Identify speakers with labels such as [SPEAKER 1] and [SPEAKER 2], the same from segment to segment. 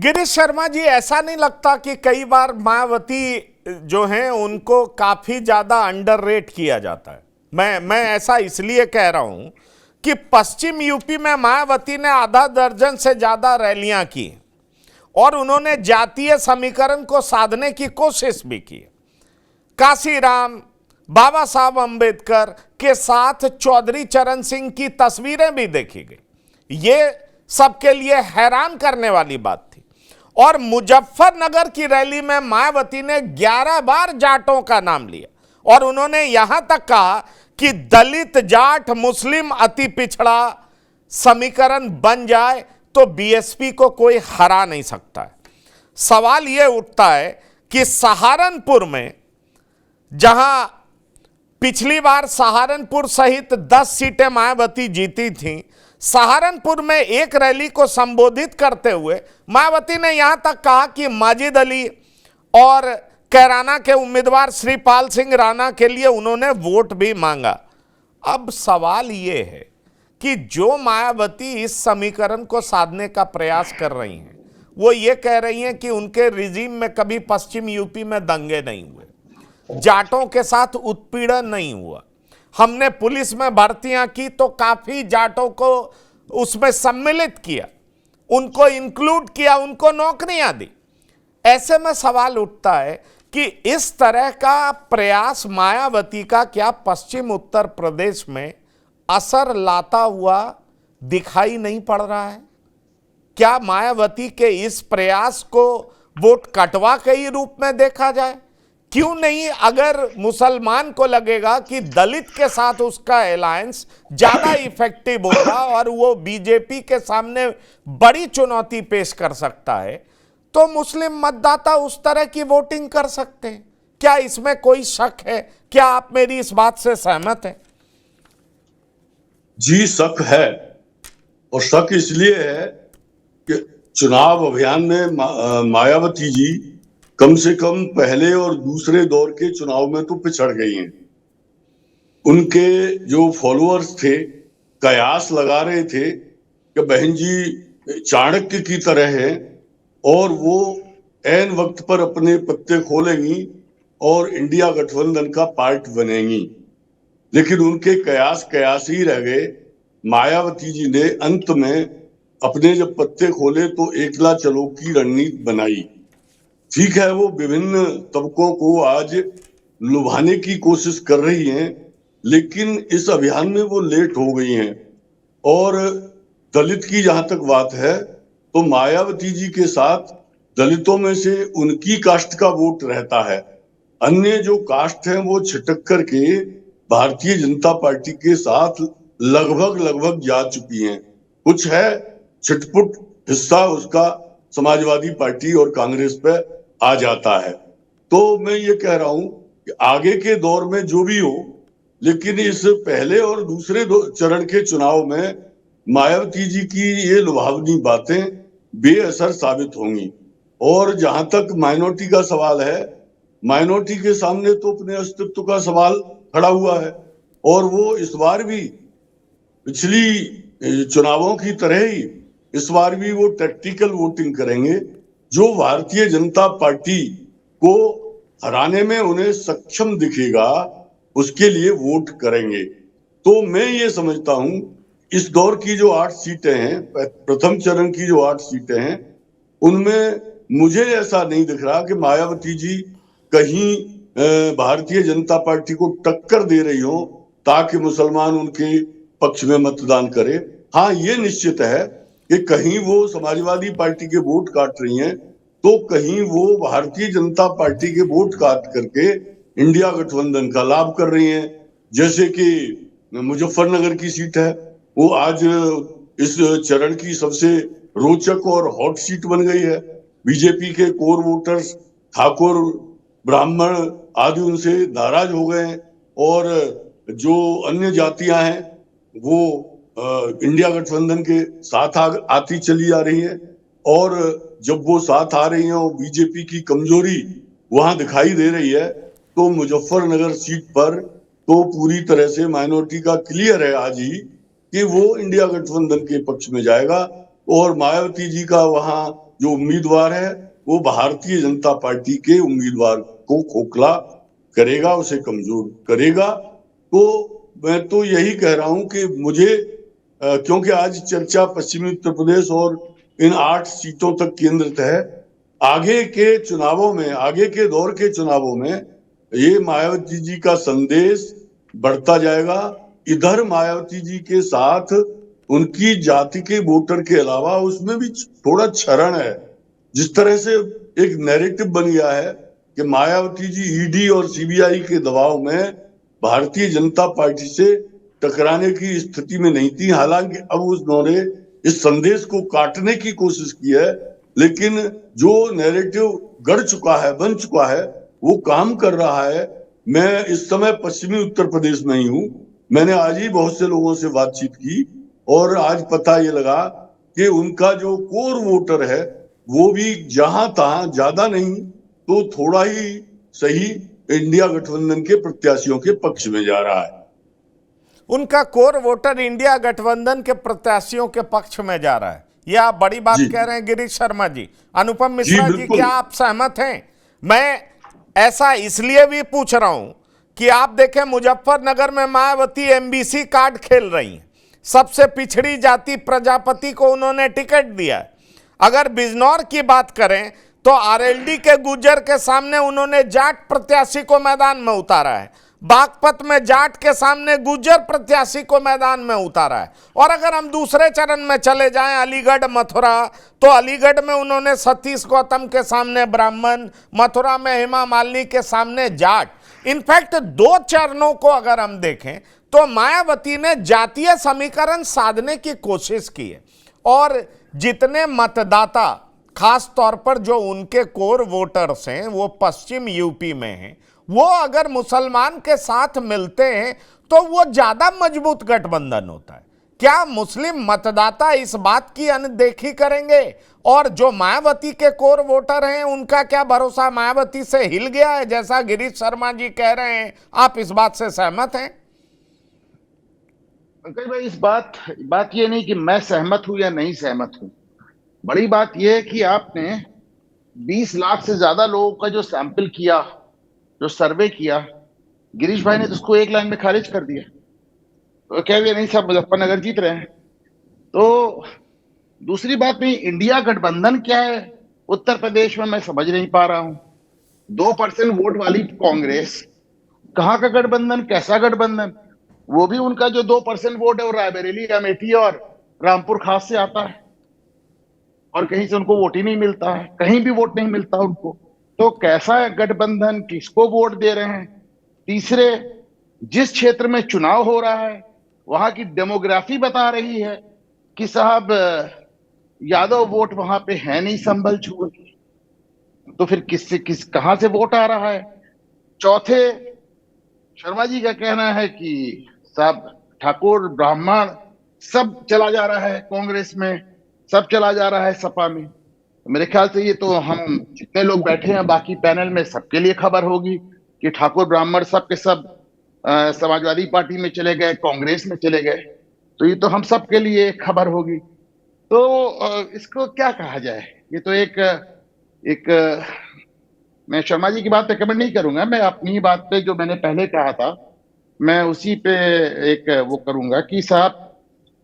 [SPEAKER 1] गिरीश शर्मा जी, ऐसा नहीं लगता कि कई बार मायावती जो हैं उनको काफी ज्यादा अंडररेट किया जाता है? मैं ऐसा इसलिए कह रहा हूं कि पश्चिम यूपी में मायावती ने आधा दर्जन से ज्यादा रैलियां की और उन्होंने जातीय समीकरण को साधने की कोशिश भी की। काशीराम, बाबा साहब अंबेडकर के साथ चौधरी चरण सिंह की तस्वीरें भी देखी गई। ये सबके लिए हैरान करने वाली बात थी। और मुजफ्फरनगर की रैली में मायावती ने 11 बार जाटों का नाम लिया और उन्होंने यहां तक कहा कि दलित, जाट, मुस्लिम, अति पिछड़ा समीकरण बन जाए तो बीएसपी को कोई हरा नहीं सकता है। सवाल यह उठता है कि सहारनपुर में, जहां पिछली बार सहारनपुर सहित 10 सीटें मायावती जीती थीं, सहारनपुर में एक रैली को संबोधित करते हुए मायावती ने यहां तक कहा कि माजिद अली और कैराना के उम्मीदवार श्रीपाल सिंह राणा के लिए उन्होंने वोट भी मांगा। अब सवाल यह है कि जो मायावती इस समीकरण को साधने का प्रयास कर रही हैं, वो ये कह रही हैं कि उनके रिजीम में कभी पश्चिम यूपी में दंगे नहीं हुए, जाटों के साथ उत्पीड़न नहीं हुआ, हमने पुलिस में भर्तियां की तो काफी जाटों को उसमें सम्मिलित किया, उनको इंक्लूड किया, उनको नौकरियां दी। ऐसे में सवाल उठता है कि इस तरह का प्रयास मायावती का क्या पश्चिम उत्तर प्रदेश में असर लाता हुआ दिखाई नहीं पड़ रहा है? क्या मायावती के इस प्रयास को वोट कटवा के ही रूप में देखा जाए? क्यों नहीं, अगर मुसलमान को लगेगा कि दलित के साथ उसका अलायंस ज्यादा इफेक्टिव होगा और वो बीजेपी के सामने बड़ी चुनौती पेश कर सकता है, तो मुस्लिम मतदाता उस तरह की वोटिंग कर सकते हैं। क्या इसमें कोई शक है? क्या आप मेरी इस बात से सहमत हैं?
[SPEAKER 2] जी, शक है। और शक इसलिए है कि चुनाव अभियान में मायावती जी कम से कम पहले और दूसरे दौर के चुनाव में तो पिछड़ गई हैं। उनके जो फॉलोअर्स थे कयास लगा रहे थे कि बहन जी चाणक्य की तरह हैं और वो ऐन वक्त पर अपने पत्ते खोलेंगी और इंडिया गठबंधन का पार्ट बनेंगी। लेकिन उनके कयास ही रह गए। मायावती जी ने अंत में अपने जब पत्ते खोले तो एकला चलो की रणनीति बनाई। ठीक है, वो विभिन्न तबकों को आज लुभाने की कोशिश कर रही हैं, लेकिन इस अभियान में वो लेट हो गई हैं। और दलित की जहां तक बात है तो मायावती जी के साथ दलितों में से उनकी कास्ट का वोट रहता है। अन्य जो कास्ट हैं वो छिटक करके भारतीय जनता पार्टी के साथ लगभग जा चुकी हैं। कुछ है छिटपुट हिस्सा उसका समाजवादी पार्टी और कांग्रेस पे आ जाता है। तो मैं ये कह रहा हूं कि आगे के दौर में जो भी हो, लेकिन इस पहले और दूसरे चरण के चुनाव में मायावती जी की ये लुभावनी बातें बेअसर साबित होंगी। और जहां तक माइनॉरिटी का सवाल है, माइनॉरिटी के सामने तो अपने अस्तित्व का सवाल खड़ा हुआ है और वो इस बार भी पिछली चुनावों की तरह ही इस बार भी वो टैक्टिकल वोटिंग करेंगे। जो भारतीय जनता पार्टी को हराने में उन्हें सक्षम दिखेगा उसके लिए वोट करेंगे। तो मैं ये समझता हूं इस दौर की जो 8 सीटें हैं, प्रथम चरण की जो 8 सीटें हैं, उनमें मुझे ऐसा नहीं दिख रहा कि मायावती जी कहीं भारतीय जनता पार्टी को टक्कर दे रही हो ताकि मुसलमान उनके पक्ष में मतदान करे। हाँ, ये निश्चित है कि कहीं वो समाजवादी पार्टी के वोट काट रही हैं तो कहीं वो भारतीय जनता पार्टी के वोट काट करके इंडिया गठबंधन का लाभ कर रही हैं। जैसे कि मुजफ्फरनगर की सीट है, वो आज इस चरण की सबसे रोचक और हॉट सीट बन गई है। बीजेपी के कोर वोटर्स, ठाकुर, ब्राह्मण आदि उनसे नाराज हो गए हैं और जो अन्य जातियां हैं वो इंडिया गठबंधन के साथ आती चली आ रही है। और जब वो साथ आ रही हैं और बीजेपी की कमजोरी वहां दिखाई दे रही है तो मुजफ्फरनगर सीट पर तो पूरी तरह से माइनॉरिटी का क्लियर है आज ही कि वो इंडिया गठबंधन के पक्ष में जाएगा और मायावती जी का वहां जो उम्मीदवार है वो भारतीय जनता पार्टी के उम्मीदवार को खोखला करेगा, उसे कमजोर करेगा। तो मैं तो यही कह रहा हूं कि मुझे क्योंकि आज चर्चा पश्चिमी उत्तर प्रदेश और इन 8 सीटों तक केंद्रित है, आगे के चुनावों में, आगे के दौर के चुनावों में ये मायावती जी का संदेश बढ़ता जाएगा। इधर मायावती जी के साथ उनकी जाति के वोटर के अलावा उसमें भी थोड़ा क्षरण है। जिस तरह से एक नैरेटिव बन गया है कि मायावती जी ईडी और सीबीआई के दबाव में भारतीय जनता पार्टी से टकराने की स्थिति में नहीं थी, हालांकि अब उन्होंने इस संदेश को काटने की कोशिश की है, लेकिन जो नैरेटिव गढ़ चुका है, बन चुका है, वो काम कर रहा है। मैं इस समय पश्चिमी उत्तर प्रदेश में ही हूं। मैंने आज ही बहुत से लोगों से बातचीत की और आज पता ये लगा कि उनका जो कोर वोटर है वो भी जहां तहां, ज्यादा नहीं तो थोड़ा ही सही, इंडिया गठबंधन के प्रत्याशियों के पक्ष में जा रहा है।
[SPEAKER 1] उनका कोर वोटर इंडिया गठबंधन के प्रत्याशियों के पक्ष में जा रहा है, यह आप बड़ी बात कह रहे हैं गिरीश शर्मा जी। अनुपम मिश्रा जी, क्या आप सहमत हैं? मैं ऐसा इसलिए भी पूछ रहा हूं कि आप देखें मुजफ्फरनगर में मायावती एमबीसी कार्ड खेल रही हैं, सबसे पिछड़ी जाति प्रजापति को उन्होंने टिकट दिया है। अगर बिजनौर की बात करें तो आरएलडी के गुज्जर के सामने उन्होंने जाट प्रत्याशी को मैदान में उतारा है, बागपत में जाट के सामने गुज्जर प्रत्याशी को मैदान में उतारा है। और अगर हम दूसरे चरण में चले जाएं अलीगढ़ मथुरा, तो अलीगढ़ में उन्होंने सतीश गौतम के सामने ब्राह्मण, मथुरा में हेमा मालिनी के सामने जाट। इनफैक्ट 2 चरणों को अगर हम देखें तो मायावती ने जातीय समीकरण साधने की कोशिश की है और जितने मतदाता, खास तौर पर जो उनके कोर वोटर्स हैं वो पश्चिम यूपी में हैं, वो अगर मुसलमान के साथ मिलते हैं तो वो ज्यादा मजबूत गठबंधन होता है। क्या मुस्लिम मतदाता इस बात की अनदेखी करेंगे? और जो मायावती के कोर वोटर हैं उनका क्या भरोसा मायावती से हिल गया है, जैसा गिरीश शर्मा जी कह रहे हैं? आप इस बात से सहमत हैं?
[SPEAKER 3] पंकज भाई, इस बात ये नहीं कि मैं सहमत हूं या नहीं सहमत हूं। बड़ी बात यह है कि आपने 20 लाख से ज्यादा लोगों का जो सैंपल किया, जो सर्वे किया, गिरीश भाई ने तो उसको एक लाइन में खारिज कर दिया। तो कह दिया नहीं साहब, मुजफ्फरनगर जीत रहे हैं। तो दूसरी बात में इंडिया गठबंधन क्या है उत्तर प्रदेश में, मैं समझ नहीं पा रहा हूं। 2% वोट वाली कांग्रेस, कहां का गठबंधन, कैसा गठबंधन? वो भी उनका जो 2% वोट है वो रायबरेली, अमेठी और रामपुर खास से आता है और कहीं से उनको वोट ही नहीं मिलता है, कहीं भी वोट नहीं मिलता उनको। तो कैसा है गठबंधन, किसको वोट दे रहे हैं? तीसरे, जिस क्षेत्र में चुनाव हो रहा है वहां की डेमोग्राफी बता रही है कि साहब यादव वोट वहां पे है नहीं संभल छोड़, तो फिर कहां से वोट आ रहा है? चौथे, शर्मा जी का कहना है कि साहब ठाकुर ब्राह्मण सब चला जा रहा है कांग्रेस में, सब चला जा रहा है सपा में। मेरे ख्याल से ये तो हम जितने लोग बैठे हैं बाकी पैनल में सबके लिए खबर होगी कि ठाकुर ब्राह्मण सब के सब समाजवादी पार्टी में चले गए, कांग्रेस में चले गए। तो ये तो हम सबके लिए खबर होगी। तो इसको क्या कहा जाए? ये तो एक मैं शर्मा जी की बात पे कमेंट नहीं करूंगा, मैं अपनी ही बात पे जो मैंने पहले कहा था मैं उसी पे एक वो करूंगा कि साहब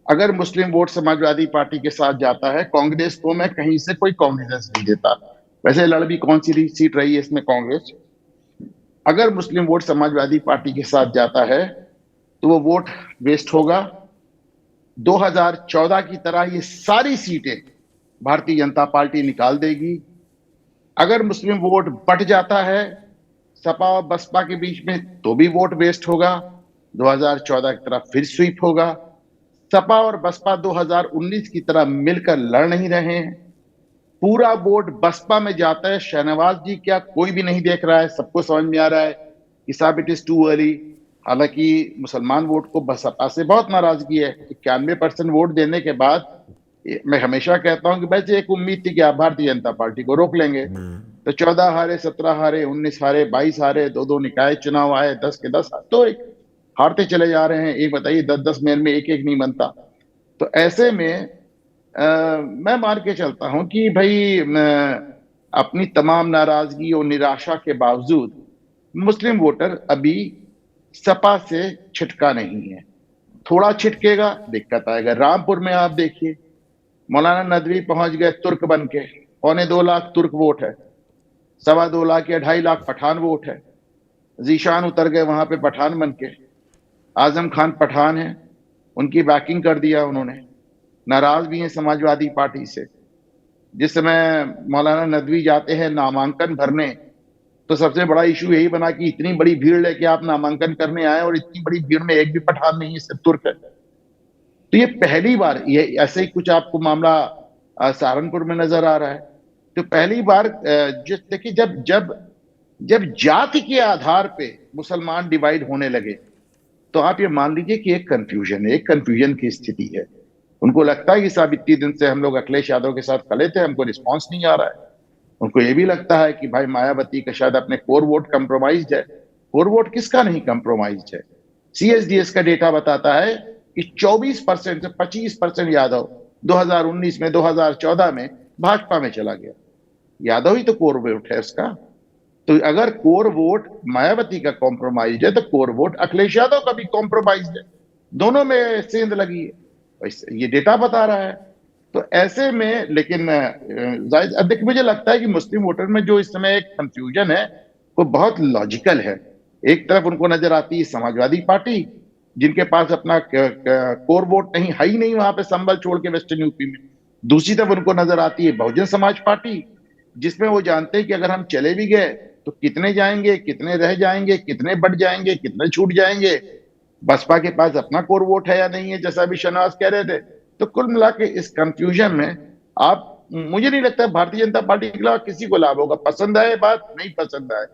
[SPEAKER 3] अगर मुस्लिम वोट समाजवादी पार्टी के साथ जाता है, कांग्रेस को मैं कहीं से कोई कॉन्फिडेंस नहीं देता। वैसे लड़ भी कौन सी सीट रही है इसमें कांग्रेस, अगर मुस्लिम वोट समाजवादी पार्टी के साथ जाता है तो वो वोट वेस्ट होगा। 2014 की तरह ये सारी सीटें भारतीय जनता पार्टी निकाल देगी। अगर मुस्लिम वोट बट जाता है सपा और बसपा के बीच में तो भी वोट वेस्ट होगा। 2014 की तरह फिर स्वीप होगा। सपा और बसपा 2019 की तरह मिलकर लड़ नहीं रहे हैं, पूरा वोट बसपा में जाता है। शहनवाज जी क्या कोई भी नहीं देख रहा है, सबको समझ में आ रहा है कि साहब इट इज टू अर्ली। हालांकि मुसलमान वोट को बसपा से बहुत नाराजगी है। 91% वोट देने के बाद मैं हमेशा कहता हूं कि वैसे एक उम्मीद थी कि आप भारतीय जनता पार्टी को रोक लेंगे। तो 14 हारे, 17 हारे, 19 हारे, 22 हारे, 2 निकाय चुनाव आए, 10 के 10 तो हारते चले जा रहे हैं। एक बताइए 10-10 मेयर में एक नहीं बनता। तो ऐसे में मैं मान के चलता हूं कि भाई अपनी तमाम नाराजगी और निराशा के बावजूद मुस्लिम वोटर अभी सपा से छिटका नहीं है। थोड़ा छिटकेगा, दिक्कत आएगा। रामपुर में आप देखिए, मौलाना नदवी पहुंच गए तुर्क बन के, 2.25 लाख तुर्क वोट है, 2.25 लाख या 2.5 लाख पठान वोट है। जीशान उतर गए वहां पे पठान बन के, आजम खान पठान है, उनकी बैकिंग कर दिया उन्होंने, नाराज भी हैं समाजवादी पार्टी से। जिस समय मौलाना नदवी जाते हैं नामांकन भरने, तो सबसे बड़ा इशू यही बना कि इतनी बड़ी भीड़ लेके आप नामांकन करने आए और इतनी बड़ी भीड़ में एक भी पठान नहीं है, सिर्फ तुर्क है। तो ये पहली बार ये ऐसे ही कुछ आपको मामला सहारनपुर में नजर आ रहा है। तो पहली बार जिस देखिए, जब जब जब जाति के आधार पे मुसलमान डिवाइड होने लगे, तो आप ये मान लीजिए कि एक कंफ्यूजन है, एक कंफ्यूजन की स्थिति है। उनको लगता है कि साहब इतनी दिन से हम लोग अखिलेश यादव के साथ खड़े थे, हमको रिस्पांस नहीं आ रहा है। उनको ये भी लगता है कि भाई मायावती का शायद अपने कोर वोट कंप्रोमाइज्ड है। कोर वोट किसका नहीं कंप्रोमाइज्ड है? सीएसडीएस का डेटा बताता है कि 24% से 25% यादव 2019 में, 2014 में भाजपा में चला गया। यादव ही तो कोर वोट है उसका। तो अगर कोर वोट मायावती का कॉम्प्रोमाइज है, तो कोर वोट अखिलेश यादव का भी कॉम्प्रोमाइज है। दोनों में सेंध लगी है, ये डेटा बता रहा है। तो ऐसे में लेकिन देखिए, मुझे लगता है कि मुस्लिम वोटर में जो इस समय एक कंफ्यूजन है, वो बहुत लॉजिकल है। एक तरफ उनको नजर आती है समाजवादी पार्टी, जिनके पास अपना कोर वोट नहीं, है ही नहीं वहां पे, संभल छोड़ के वेस्टर्न यूपी में। दूसरी तरफ उनको नजर आती है बहुजन समाज पार्टी, जिसमें वो जानते हैं कि अगर हम चले भी गए तो कितने जाएंगे, कितने रह जाएंगे, कितने बढ़ जाएंगे, कितने छूट जाएंगे। बसपा के पास अपना कोर वोट है या नहीं है, जैसा अभी शहनाज कह रहे थे। तो कुल मिला के इस कंफ्यूजन में आप, मुझे नहीं लगता भारतीय जनता पार्टी के अलावा किसी को लाभ होगा। पसंद आए बात, नहीं पसंद आए।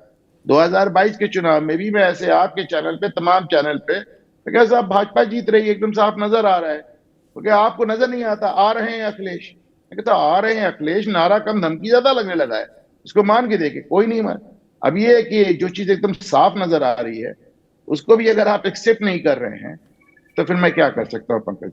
[SPEAKER 3] 2022 के चुनाव में भी मैं ऐसे आपके चैनल पे, तमाम चैनल पे, तो क्या साहब भाजपा जीत रही है, एकदम साफ नजर आ रहा है। तो क्या आपको नजर नहीं आता? आ रहे हैं अखिलेश। मैं कहता आ रहे हैं अखिलेश, नारा कम धमकी ज्यादा लगने लगा है। इसको मान के देखे, कोई नहीं मान। अब ये है कि जो चीज एकदम साफ नजर आ रही है, उसको भी अगर आप एक्सेप्ट नहीं कर रहे हैं, तो फिर मैं क्या कर सकता हूँ पंकज?